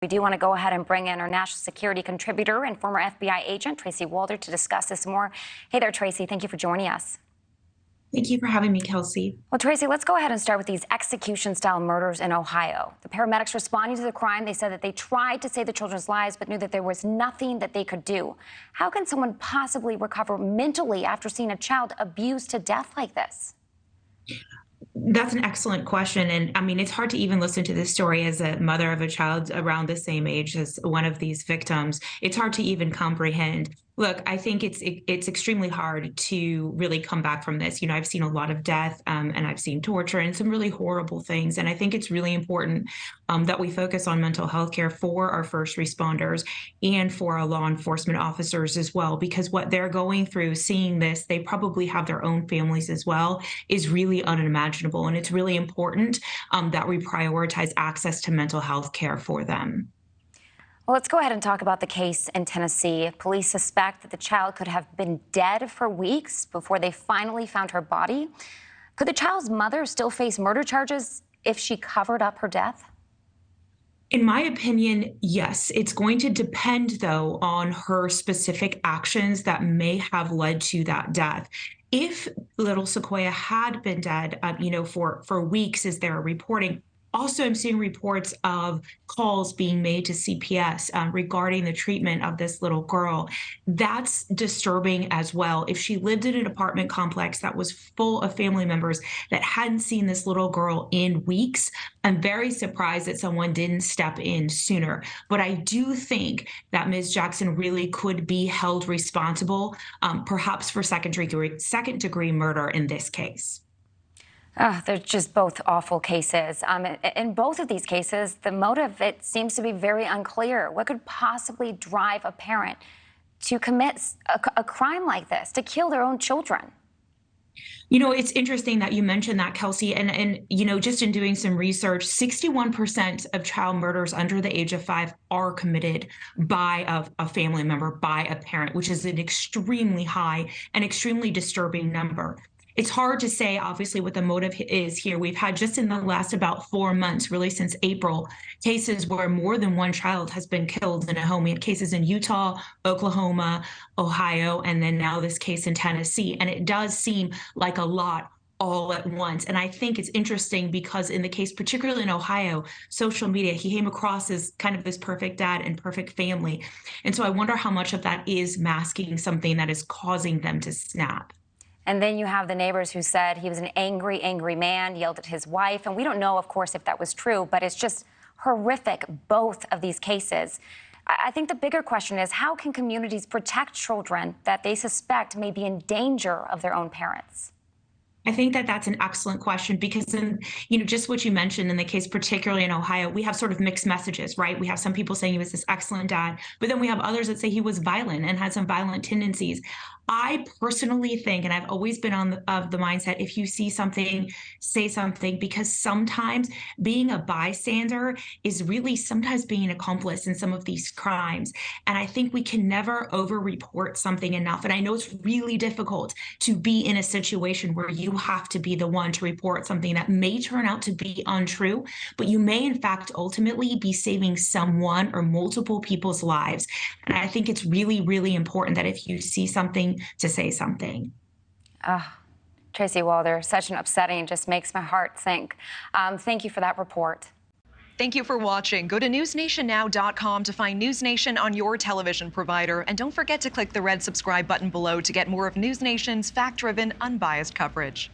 We do want to go ahead and bring in our national security contributor and former FBI agent, Tracy Walder, to discuss this more. Hey there, Tracy. Thank you for joining us. Thank you for having me, Kelsey. Well, Tracy, let's go ahead and start with these execution-style murders in Ohio. The paramedics responding to the crime, they said that they tried to save the children's lives, but knew that there was nothing that they could do. How can someone possibly recover mentally after seeing a child abused to death like this? That's an excellent question. And I mean, it's hard to even listen to this story as a mother of a child around the same age as one of these victims. It's hard to even comprehend. Look, I think it's extremely hard to really come back from this. You know, I've seen a lot of death and I've seen torture and some really horrible things. And I think it's really important that we focus on mental health care for our first responders and for our law enforcement officers as well, because what they're going through, seeing this, they probably have their own families as well, is really unimaginable. And it's really important that we prioritize access to mental health care for them. Well, let's go ahead and talk about the case in Tennessee. Police suspect that the child could have been dead for weeks before they finally found her body. Could the child's mother still face murder charges if she covered up her death? In my opinion, yes. It's going to depend, though, on her specific actions that may have led to that death. If little Sequoia had been dead, for weeks, as they're reporting, also, I'm seeing reports of calls being made to CPS regarding the treatment of this little girl. That's disturbing as well. If she lived in an apartment complex that was full of family members that hadn't seen this little girl in weeks, I'm very surprised that someone didn't step in sooner. But I do think that Ms. Jackson really could be held responsible, perhaps for second-degree murder in this case. They're just both awful cases. In both of these cases, the motive, it seems to be very unclear. What could possibly drive a parent to commit a crime like this, to kill their own children? You know, it's interesting that you mentioned that, Kelsey, and just in doing some research, 61% of child murders under the age of 5 are committed by a family member, by a parent, which is an extremely high and extremely disturbing number. It's hard to say, obviously, what the motive is here. We've had just in the last about 4 months, really since April, cases where more than one child has been killed in a home. We had cases in Utah, Oklahoma, Ohio, and then now this case in Tennessee. And it does seem like a lot all at once. And I think it's interesting because in the case, particularly in Ohio, social media, he came across as kind of this perfect dad and perfect family. And so I wonder how much of that is masking something that is causing them to snap. And then you have the neighbors who said he was an angry, angry man, yelled at his wife. And we don't know, of course, if that was true, but it's just horrific, both of these cases. I think the bigger question is, how can communities protect children that they suspect may be in danger of their own parents? I think that that's an excellent question because, just what you mentioned in the case, particularly in Ohio, we have sort of mixed messages, right? We have some people saying he was this excellent dad, but then we have others that say he was violent and had some violent tendencies. I personally think, and I've always been of the mindset, if you see something, say something, because sometimes being a bystander is really sometimes being an accomplice in some of these crimes. And I think we can never over-report something enough. And I know it's really difficult to be in a situation where you have to be the one to report something that may turn out to be untrue, but you may in fact ultimately be saving someone or multiple people's lives. And I think it's really, really important that if you see something, to say something. Tracy Walder, such an upsetting, just makes my heart sink. Thank you for that report. Thank you for watching. Go to newsnationnow.com to find News Nation on your television provider. And don't forget to click the red subscribe button below to get more of News Nation's fact-driven, unbiased coverage.